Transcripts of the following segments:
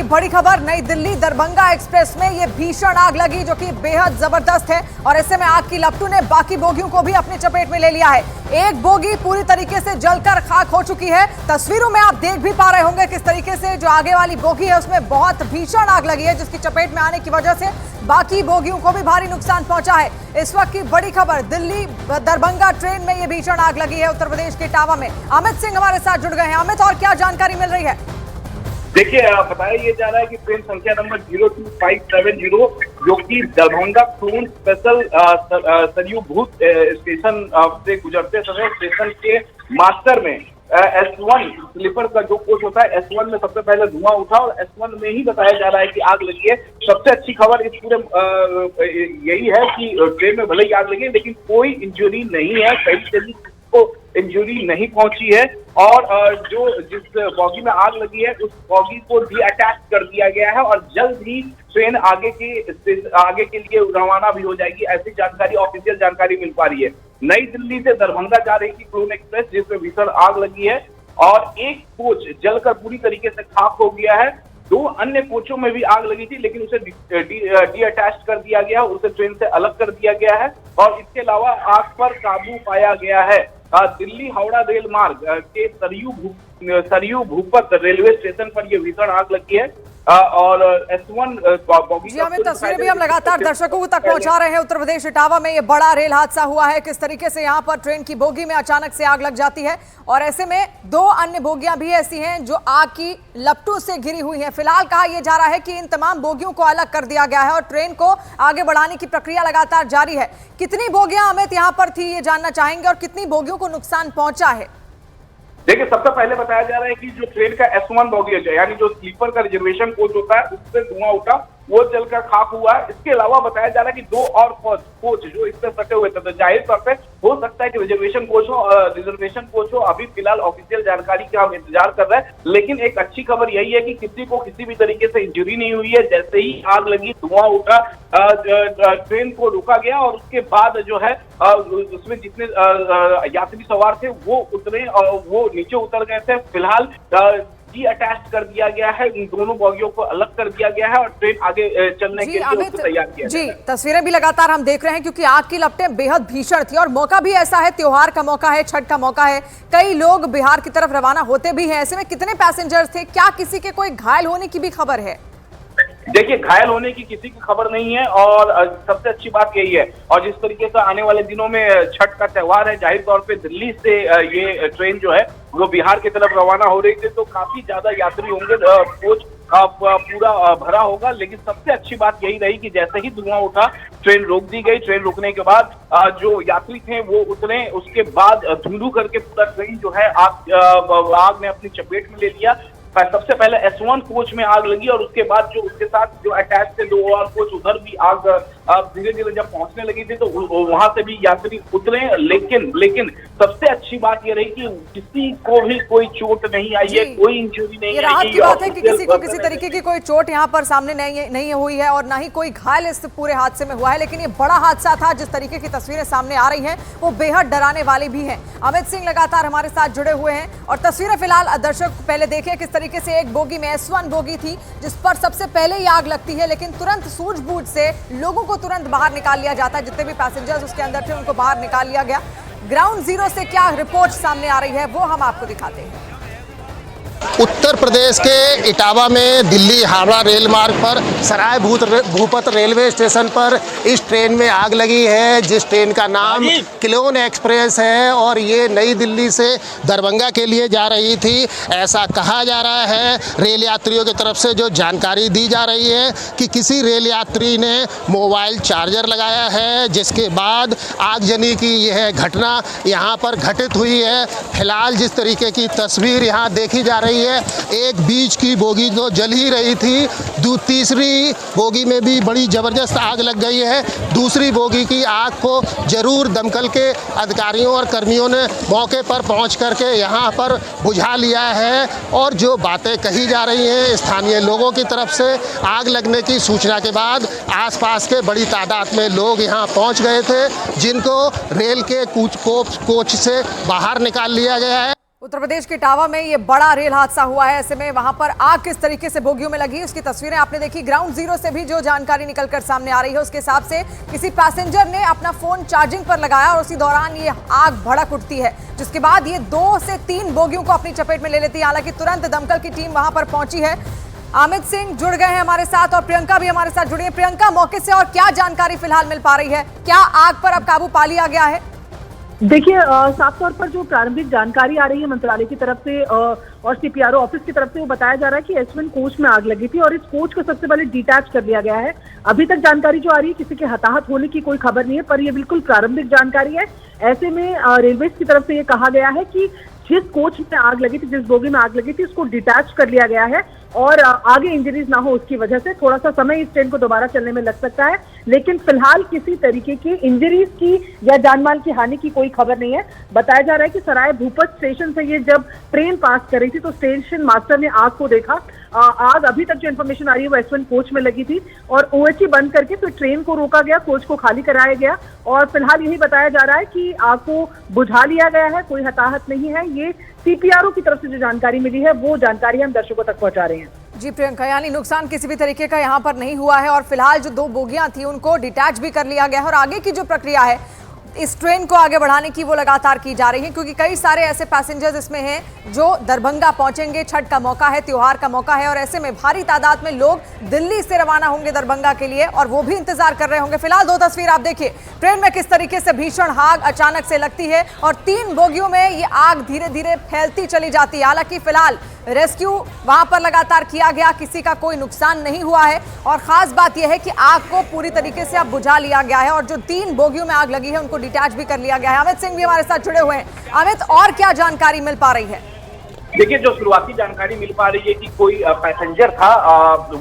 बड़ी खबर, नई दिल्ली दरभंगा एक्सप्रेस में ये भीषण आग लगी जो कि बेहद जबरदस्त है और ऐसे में आग की लपटों ने बाकी बोगियों को भी अपनी चपेट में ले लिया है। एक बोगी पूरी तरीके से जलकर खाक हो चुकी है। तस्वीरों में आप देख भी पा रहे होंगे किस तरीके से जो आगे वाली बोगी है उसमें बहुत भीषण आग लगी है, जिसकी चपेट में आने की वजह से बाकी बोगियों को भी भारी नुकसान पहुंचा है। इस वक्त की बड़ी खबर, दिल्ली दरभंगा ट्रेन में ये भीषण आग लगी है उत्तर प्रदेश के इटावा में। अमित सिंह हमारे साथ जुड़ गए हैं। अमित, और क्या जानकारी मिल रही है? देखिए, बताया ये जा रहा है कि ट्रेन संख्या नंबर 02570 जो कि दरभंगा खून स्पेशल सरयू भूत स्टेशन से गुजरते समय स्टेशन के मास्टर में S1 स्लीपर का जो कोच होता है, S1 में सबसे पहले धुआं उठा और S1 में ही बताया जा रहा है कि आग लगी है। सबसे अच्छी खबर इस पूरे यही है कि ट्रेन में भले ही आग लगी है लेकिन कोई इंजरी नहीं है, कहीं से भी को इंजरी नहीं पहुंची है। और जो जिस बॉगी में आग लगी है उस बॉगी को डीअटैच कर दिया गया है और जल्द ही ट्रेन आगे के लिए रवाना भी हो जाएगी, ऐसी जानकारी, ऑफिशियल जानकारी मिल पा रही है। नई दिल्ली से दरभंगा जा रही थी क्लोन एक्सप्रेस जिसमें भीषण आग लगी है और एक कोच जलकर पूरी तरीके से खाक हो गया है। दो अन्य कोचों में भी आग लगी थी लेकिन उसे डीअटैच कर दिया गया, उसे ट्रेन से अलग कर दिया गया है और इसके अलावा आग पर काबू पाया गया है। दिल्ली हावड़ा रेल मार्ग के सरयू भूपत रेलवे स्टेशन पर यह भीषण आग लगी है और S1 बॉगी जी हमें तस्वीरें भी हम लगातार दर्शकों तक पहुंचा रहे हैं। उत्तर प्रदेश इटावा में ये बड़ा रेल हादसा हुआ है, किस तरीके से यहाँ पर ट्रेन की बोगी में अचानक से आग लग जाती है और ऐसे में दो अन्य बोगियां भी ऐसी हैं जो आग की लपटों से घिरी हुई हैं। फिलहाल कहा यह जा रहा है कि इन तमाम बोगियों को अलग कर दिया गया है और ट्रेन को आगे बढ़ाने की प्रक्रिया लगातार जारी है। कितनी बोगियां अमित यहाँ पर थी ये जानना चाहेंगे और कितनी बोगियों को नुकसान पहुंचा है? देखिए, सबसे पहले बताया जा रहा है कि जो ट्रेन का S1 बॉगी है यानी जो स्लीपर का रिजर्वेशन कोच होता है उससे धुआं उठा, वो जलकर खाक हुआ है। इसके अलावा बताया जा रहा है कि दो और कोच जो इससे सटे हुए थे, तो जाहिर तौर पे हो सकता है कि रिजर्वेशन कोच हो। अभी फिलहाल ऑफिशियल जानकारी का हम इंतजार कर रहे हैं लेकिन एक अच्छी खबर यही है कि किसी को किसी भी तरीके से इंजरी नहीं हुई है। जैसे ही आग लगी, धुआं उठा, ट्रेन को रोका गया और उसके बाद जो है उसमें जितने यात्री सवार थे वो उतरे और वो नीचे उतर गए थे। फिलहाल अटैच कर दिया गया है, इन दोनों बॉगियों को अलग कर दिया गया है और ट्रेन आगे चलने के लिए उसको तैयार किया जी। तस्वीरें भी लगातार हम देख रहे हैं क्योंकि आग की लपटें बेहद भीषण थी और मौका भी ऐसा है, त्योहार का मौका है, छठ का मौका है, कई लोग बिहार की तरफ रवाना होते भी हैं। ऐसे में कितने पैसेंजर्स थे? क्या किसी के कोई घायल होने की भी खबर है? देखिए, घायल होने की किसी की खबर नहीं है और सबसे अच्छी बात यही है। और जिस तरीके से आने वाले दिनों में छठ का त्योहार है, जाहिर तौर पे दिल्ली से ये ट्रेन जो है वो बिहार की तरफ रवाना हो रही थी तो काफी ज्यादा यात्री होंगे, कोच पूरा भरा होगा। लेकिन सबसे अच्छी बात यही रही कि जैसे ही धुआं उठा ट्रेन रोक दी गई। ट्रेन रोकने के बाद जो यात्री थे वो उतरे, उसके बाद धुंधू करके पूरा ट्रेन जो है आग ने अपनी चपेट में ले लिया। सबसे पहले S1 कोच में आग लगी और उसके बाद जो उसके साथ जो अटैच थे दो और कोच, उधर भी आग धीरे धीरे जब पहुंचने लगी थी तो वहां से भी यात्री उतरे। लेकिन सबसे अच्छी बात ये रही कि किसी को भी कोई चोट नहीं आई है, कोई इंजरी नहीं राहत की बात है कि किसी को किसी तरीके की कोई चोट यहाँ पर सामने नहीं हुई है और ना ही कोई घायल इस पूरे हादसे में हुआ है। लेकिन ये बड़ा हादसा था, जिस तरीके की तस्वीरें सामने आ रही हैं वो बेहद डराने वाली भी हैं। अमित सिंह लगातार हमारे साथ जुड़े हुए हैं और तस्वीरें फिलहाल दर्शक पहले देखें किस तरीके से एक बोगी में S1 बोगी थी जिस पर सबसे पहले ही आग लगती है लेकिन तुरंत सूझबूझ से लोगों को तुरंत बाहर निकाल लिया जाता है। जितने भी पैसेंजर्स उसके अंदर थे उनको बाहर निकाल लिया गया। ग्राउंड जीरो से क्या रिपोर्ट सामने आ रही है वो हम आपको दिखाते हैं। उत्तर प्रदेश के इटावा में दिल्ली हावड़ा रेल मार्ग पर सराय भूपत रेलवे स्टेशन पर इस ट्रेन में आग लगी है, जिस ट्रेन का नाम क्लोन एक्सप्रेस है और ये नई दिल्ली से दरभंगा के लिए जा रही थी, ऐसा कहा जा रहा है। रेल यात्रियों की तरफ से जो जानकारी दी जा रही है कि किसी रेल यात्री ने मोबाइल चार्जर लगाया है, जिसके बाद आगजनी की यह घटना यहाँ पर घटित हुई है। फिलहाल जिस तरीके की तस्वीर यहाँ देखी जा रही है, एक बीच की बोगी तो जल ही रही थी, तीसरी बोगी में भी बड़ी ज़बरदस्त आग लग गई है। दूसरी बोगी की आग को जरूर दमकल के अधिकारियों और कर्मियों ने मौके पर पहुंच करके यहाँ पर बुझा लिया है और जो बातें कही जा रही हैं स्थानीय लोगों की तरफ से, आग लगने की सूचना के बाद आसपास के बड़ी तादाद में लोग यहाँ पहुँच गए थे, जिनको रेल के कोच से बाहर निकाल लिया गया है। उत्तर प्रदेश के इटावा में ये बड़ा रेल हादसा हुआ है। ऐसे में वहां पर आग किस तरीके से बोगियों में लगी, उसकी तस्वीरें आपने देखी। ग्राउंड जीरो से भी जो जानकारी निकलकर सामने आ रही है उसके हिसाब से किसी पैसेंजर ने अपना फोन चार्जिंग पर लगाया और उसी दौरान ये आग भड़क उठती है, जिसके बाद ये 2 से 3 बोगियों को अपनी चपेट में ले लेती है। हालांकि तुरंत दमकल की टीम वहां पर पहुंची है। अमित सिंह जुड़ गए हैं हमारे साथ और प्रियंका भी हमारे साथ जुड़ी है। प्रियंका, मौके से और क्या जानकारी फिलहाल मिल पा रही है? क्या आग पर अब काबू पा लिया गया है? देखिए, साफ तौर पर जो प्रारंभिक जानकारी आ रही है मंत्रालय की तरफ से और सीपीआरओ ऑफिस की तरफ से, वो बताया जा रहा है कि एस1 कोच में आग लगी थी और इस कोच को सबसे पहले डिटैच कर लिया गया है। अभी तक जानकारी जो आ रही है किसी के हताहत होने की कोई खबर नहीं है, पर यह बिल्कुल प्रारंभिक जानकारी है। ऐसे में रेलवे की तरफ से ये कहा गया है कि जिस कोच में आग लगी थी, जिस बोगी में आग लगी थी, उसको डिटैच कर लिया गया है और आगे इंजरीज ना हो उसकी वजह से थोड़ा सा समय इस ट्रेन को दोबारा चलने में लग सकता है, लेकिन फिलहाल किसी तरीके की इंजरीज की या जानमाल की हानि की कोई खबर नहीं है। बताया जा रहा है कि सराय भूपत स्टेशन से ये जब ट्रेन पास कर रही थी तो स्टेशन मास्टर ने आग को देखा। आग अभी तक जो इन्फॉर्मेशन आ रही है वो एस1 कोच में लगी थी और ओएचई बंद करके फिर ट्रेन को रोका गया, कोच को खाली कराया गया और फिलहाल यही बताया जा रहा है कि आग को बुझा लिया गया है, कोई हताहत नहीं है। ये सीपीआरओ की तरफ से जो जानकारी मिली है वो जानकारी हम दर्शकों तक पहुंचा रहे हैं। जी प्रियंका, यानी नुकसान किसी भी तरीके का यहाँ पर नहीं हुआ है और फिलहाल जो 2 बोगियां थी उनको डिटैच भी कर लिया गया है और आगे की जो प्रक्रिया है इस ट्रेन को आगे बढ़ाने की वो लगातार की जा रही है, क्योंकि कई सारे ऐसे पैसेंजर्स इसमें हैं जो दरभंगा पहुंचेंगे। छठ का मौका है, त्योहार का मौका है और ऐसे में भारी तादाद में लोग दिल्ली से रवाना होंगे दरभंगा के लिए और वो भी इंतजार कर रहे होंगे। फिलहाल 2 तस्वीर आप देखिए, ट्रेन में किस तरीके से भीषण आग अचानक से लगती है और 3 बोगियों में ये आग धीरे धीरे फैलती चली जाती है। हालांकि फिलहाल रेस्क्यू वहां पर लगातार किया गया, किसी का कोई नुकसान नहीं हुआ है और खास बात यह है कि आग को पूरी तरीके से अब बुझा लिया गया है और जो 3 बोगियों में आग लगी है उनको डिटैच भी कर लिया गया है। अमित सिंह भी हमारे साथ जुड़े हुए हैं। अमित, और क्या जानकारी मिल पा रही है? देखिए, जो शुरुआती जानकारी मिल पा रही है कि कोई पैसेंजर था,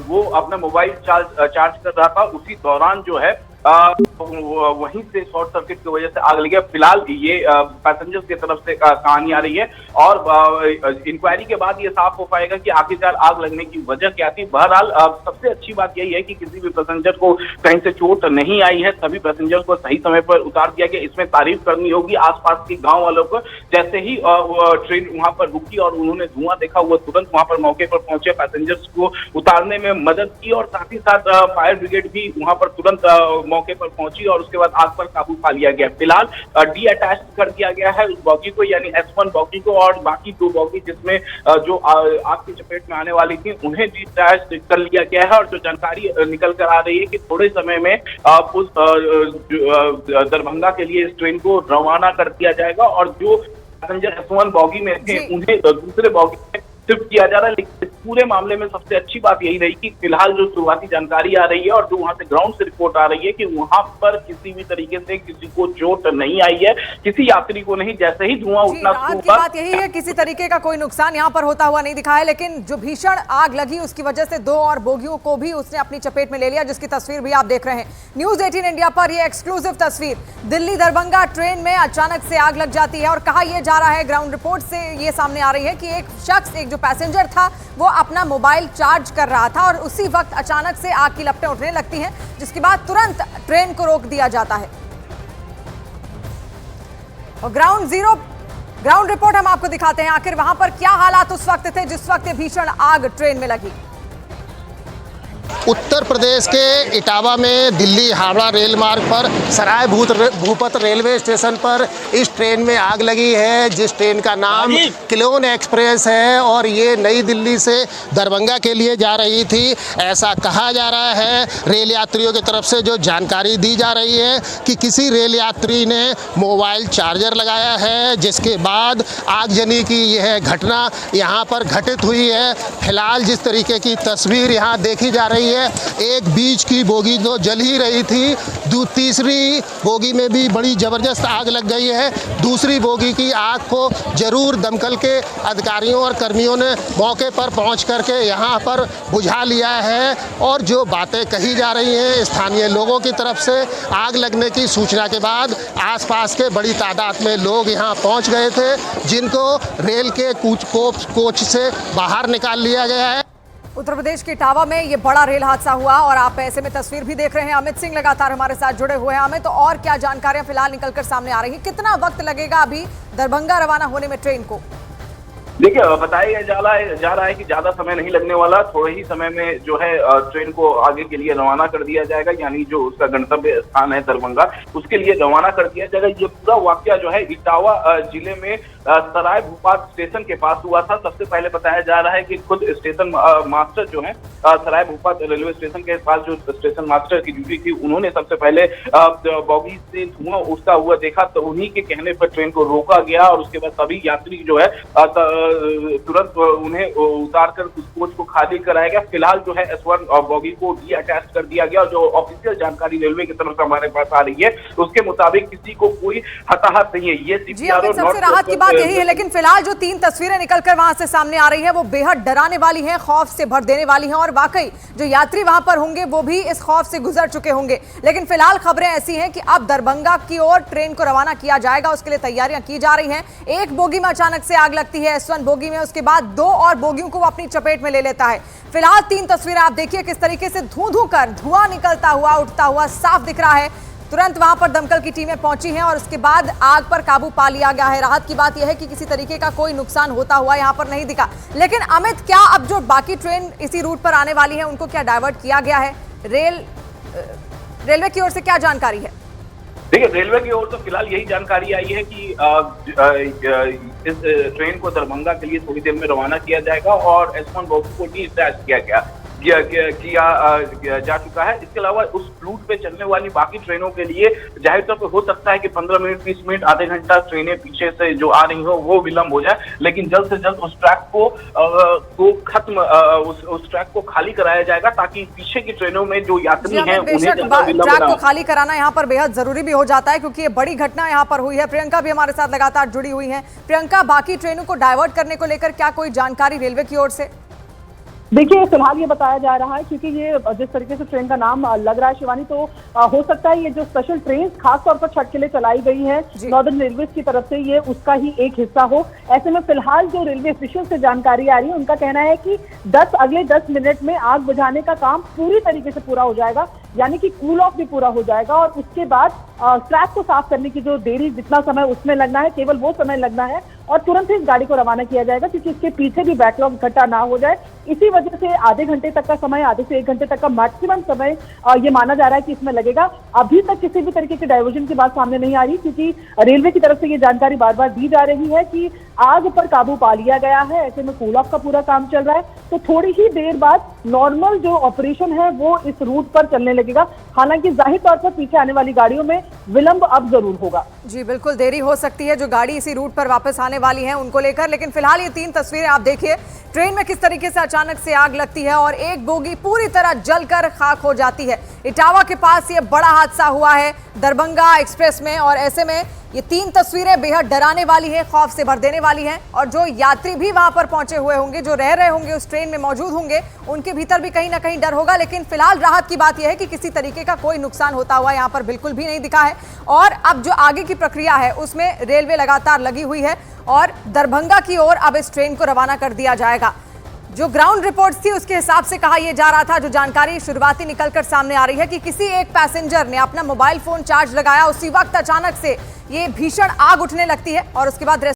वो अपना मोबाइल चार्ज कर रहा था, उसी दौरान जो है वहीं से शॉर्ट सर्किट की वजह से आग लगी। फिलहाल ये पैसेंजर्स की तरफ से कहानी आ रही है और इंक्वायरी के बाद ये साफ हो पाएगा कि आखिरकार आग लगने की वजह क्या थी। बहरहाल सबसे अच्छी बात यही है कि किसी भी पैसेंजर को कहीं से चोट नहीं आई है, सभी पैसेंजर को सही समय पर उतार दिया गया। इसमें तारीफ करनी होगी आसपास के गाँव वालों को। जैसे ही ट्रेन वहां पर रुकी और उन्होंने धुआं देखा, वो तुरंत वहां पर मौके पर पहुंचे, पैसेंजर्स को उतारने में मदद की और साथ ही साथ फायर ब्रिगेड भी वहां पर तुरंत मौके पर पहुंची और उसके बाद आग पर काबू पा लिया गया। फिलहाल डीअटैच कर दिया गया है उस बॉगी को, यानी एस1 बॉगी को, और बाकी 2 बॉगी जिसमें जो आग की चपेट में आने वाली थी उन्हें डीअटैच कर लिया गया है। और जो जानकारी निकल कर आ रही है कि थोड़े समय में उस दरभंगा के लिए इस ट्रेन को रवाना कर दिया जाएगा और जो पैसेंजर एस1 बॉगी में थे उन्हें दूसरे बॉगी में शिफ्ट किया जा रहा है। लेकिन पूरे मामले में सबसे अच्छी बात यही रही कि फिलहाल जो शुरुआती जानकारी आ रही है और जो वहां से ग्राउंड से रिपोर्ट आ रही है कि वहां पर किसी भी तरीके से किसी को चोट नहीं आई है, किसी यात्री को नहीं। जैसे ही धुआं उठना शुरू हुआ, बात यही है किसी तरीके का कोई नुकसान यहाँ पर होता हुआ नहीं दिखा है, लेकिन जो भीषण आग लगी उसकी वजह से 2 और बोगियों को भी उसने अपनी चपेट में ले लिया, जिसकी तस्वीर भी आप देख रहे हैं न्यूज 18 इंडिया पर। यह एक्सक्लूसिव तस्वीर, दिल्ली दरभंगा ट्रेन में अचानक से आग लग जाती है और कहा यह जा रहा है, ग्राउंड रिपोर्ट से ये सामने आ रही है कि एक शख्स, एक जो पैसेंजर था, वो अपना मोबाइल चार्ज कर रहा था और उसी वक्त अचानक से आग की लपटें उठने लगती हैं, जिसके बाद तुरंत ट्रेन को रोक दिया जाता है। और ग्राउंड रिपोर्ट हम आपको दिखाते हैं, आखिर वहां पर क्या हालात उस वक्त थे जिस वक्त भीषण आग ट्रेन में लगी। उत्तर प्रदेश के इटावा में दिल्ली हावड़ा रेल मार्ग पर सराय भूपत रेलवे स्टेशन पर इस ट्रेन में आग लगी है, जिस ट्रेन का नाम क्लोन एक्सप्रेस है और ये नई दिल्ली से दरभंगा के लिए जा रही थी, ऐसा कहा जा रहा है। रेल यात्रियों की तरफ से जो जानकारी दी जा रही है कि किसी रेल यात्री ने मोबाइल चार्जर लगाया है, जिसके बाद आगजनी की यह घटना यहाँ पर घटित हुई है। फिलहाल जिस तरीके की तस्वीर यहाँ देखी जा रही है, एक बीच की बोगी तो जल ही रही थी, तीसरी बोगी में भी बड़ी ज़बरदस्त आग लग गई है। दूसरी बोगी की आग को जरूर दमकल के अधिकारियों और कर्मियों ने मौके पर पहुंच करके यहाँ पर बुझा लिया है। और जो बातें कही जा रही हैं स्थानीय लोगों की तरफ से, आग लगने की सूचना के बाद आसपास के बड़ी तादाद में लोग यहाँ पहुँच गए थे, जिनको रेल के कोच से बाहर निकाल लिया गया है। उत्तर प्रदेश के इटावा में ये बड़ा रेल हादसा हुआ और आप ऐसे में तस्वीर भी देख रहे हैं। अमित सिंह लगातार हमारे साथ जुड़े हुए हैं। अमित, तो और क्या जानकारियां फिलहाल निकलकर सामने आ रही है? कितना वक्त लगेगा अभी दरभंगा रवाना होने में ट्रेन को? देखिए, बताया जा रहा है कि ज्यादा समय नहीं लगने वाला, थोड़े ही समय में जो है ट्रेन को आगे के लिए रवाना कर दिया जाएगा, यानी जो उसका गंतव्य स्थान है दरभंगा, उसके लिए रवाना कर दिया जाएगा। ये पूरा वाकया जो है इटावा जिले में सराय भूपात स्टेशन के पास हुआ था। सबसे पहले बताया जा रहा है कि खुद स्टेशन मास्टर जो है सराय भूपात रेलवे स्टेशन के पास जो स्टेशन मास्टर की ड्यूटी थी, उन्होंने सबसे पहले बॉगी से धुआं उठता हुआ देखा, तो उन्हीं के कहने पर ट्रेन को रोका गया और उसके बाद सभी यात्री जो है तुरंत उन्हें उतार कर उस कोच को खाली कराया गया। फिलहाल जो है S1 बॉगी को डीअटैच कर दिया गया। जो ऑफिशियल जानकारी रेलवे की तरफ से हमारे पास आ रही है, उसके मुताबिक किसी को कोई हताहत नहीं है। ये सबसे राहत की बात यही है, लेकिन फिलहाल जो 3 तस्वीरें निकलकर वहां से सामने आ रही है वो बेहद डराने वाली हैं, खौफ से भर देने वाली हैं और वाकई जो यात्री वहां पर होंगे वो भी इस खौफ से गुजर चुके होंगे। लेकिन फिलहाल खबरें ऐसी हैं कि अब दरभंगा की ओर ट्रेन को रवाना किया जाएगा, उसके लिए तैयारियां की जा रही हैं। एक बोगी में अचानक से आग लगती है S1 बोगी में, उसके बाद 2 और बोगियों को वो अपनी चपेट में ले लेता है। फिलहाल 3 तस्वीरें आप देखिए किस तरीके से धू कर धुआं निकलता हुआ उठता हुआ साफ दिख रहा है। तुरंत वहां पर दमकल की टीमें पहुंची हैं और उसके बाद आग पर काबू पा लिया गया है। राहत की बात यह है कि किसी तरीके का कोई नुकसान होता हुआ यहां पर नहीं दिखा। लेकिन अमित, क्या अब जो बाकी ट्रेन इसी रूट पर आने वाली है उनको क्या डाइवर्ट किया गया है? रेलवे की ओर से क्या जानकारी है? देखिए, रेलवे की ओर से फिलहाल यही जानकारी आई है कि इस ट्रेन को दरभंगा के लिए थोड़ी देर में रवाना किया जाएगा और S1 बॉगी को डीअटैच किया जा चुका है। इसके अलावा उस रूट पे चलने वाली बाकी ट्रेनों के लिए जाहिर तौर पर हो सकता है कि 15 मिनट 20 मिनट आधे घंटा ट्रेनें पीछे से जो आ रही हो वो विलंब हो जाए, लेकिन जल्द से जल्द उस ट्रैक को खाली कराया जाएगा ताकि पीछे की ट्रेनों में जो यात्री हैं उन्हें ट्रैक को खाली कराना यहाँ पर बेहद जरूरी भी हो जाता है, क्योंकि ये बड़ी घटना यहाँ पर हुई है। प्रियंका भी हमारे साथ लगातार जुड़ी हुई है। प्रियंका, बाकी ट्रेनों को डाइवर्ट करने को लेकर क्या कोई जानकारी रेलवे की ओर से? देखिए, फिलहाल ये बताया जा रहा है क्योंकि ये जिस तरीके से ट्रेन का नाम लग रहा है शिवानी, तो हो सकता है ये जो स्पेशल ट्रेन खास तौर पर छठ के लिए चलाई गई है नॉर्दर्न रेलवे की तरफ से, ये उसका ही एक हिस्सा हो। ऐसे में फिलहाल जो रेलवे ऑफिशियल से जानकारी आ रही है, उनका कहना है कि अगले 10 मिनट में आग बुझाने का काम पूरी तरीके से पूरा हो जाएगा, यानी कि कूल ऑफ भी पूरा हो जाएगा और उसके बाद ट्रैक को साफ करने की जो देरी जितना समय उसमें लगना है, केवल वो समय लगना है और तुरंत ही इस गाड़ी को रवाना किया जाएगा, क्योंकि इसके पीछे भी बैकलॉग इकट्ठा ना हो जाए। इसी वजह से आधे घंटे तक का समय, आधे से 1 घंटे तक का मैक्सिमम समय ये माना जा रहा है कि इसमें लगेगा। अभी तक किसी भी तरीके के डाइवर्जन की बात सामने नहीं आ रही, क्योंकि रेलवे की तरफ से ये जानकारी बार बार दी जा रही है कि आग पर काबू पा लिया गया है। ऐसे में कूल ऑफ का पूरा काम चल रहा है, तो थोड़ी ही देर बाद नॉर्मल जो ऑपरेशन है वो इस रूट पर चलने लगेगा। हालांकि जाहिर तौर पर पीछे आने वाली गाड़ियों में विलंब अब जरूर होगा। जी बिल्कुल, देरी हो सकती है जो गाड़ी इसी रूट पर वापस आने वाली है उनको लेकर। लेकिन फिलहाल ये 3 तस्वीरें आप देखिए, ट्रेन में किस तरीके से अचानक से आग लगती है और एक बोगी पूरी तरह जलकर खाक हो जाती है। इटावा के पास ये बड़ा हादसा हुआ है दरभंगा एक्सप्रेस में, और ऐसे में ये 3 तस्वीरें बेहद डराने वाली हैं, खौफ से भर देने वाली हैं। और जो यात्री भी वहां पर पहुंचे हुए होंगे, जो रह रहे होंगे उस ट्रेन में मौजूद होंगे, उनके भीतर भी कहीं ना कहीं डर होगा। लेकिन फिलहाल राहत की बात यह है कि किसी तरीके का कोई नुकसान होता हुआ यहाँ पर बिल्कुल भी नहीं दिखा है। और अब जो आगे की प्रक्रिया है उसमें रेलवे लगातार लगी हुई है और दरभंगा की ओर अब इस ट्रेन को रवाना कर दिया जाएगा। जो ग्राउंड रिपोर्ट्स थी उसके हिसाब से कहा यह जा रहा था, जो जानकारी शुरुआती निकलकर सामने आ रही है कि किसी एक पैसेंजर ने अपना मोबाइल फोन चार्ज लगाया, उसी वक्त अचानक से ये भीषण आग उठने लगती है और उसके बाद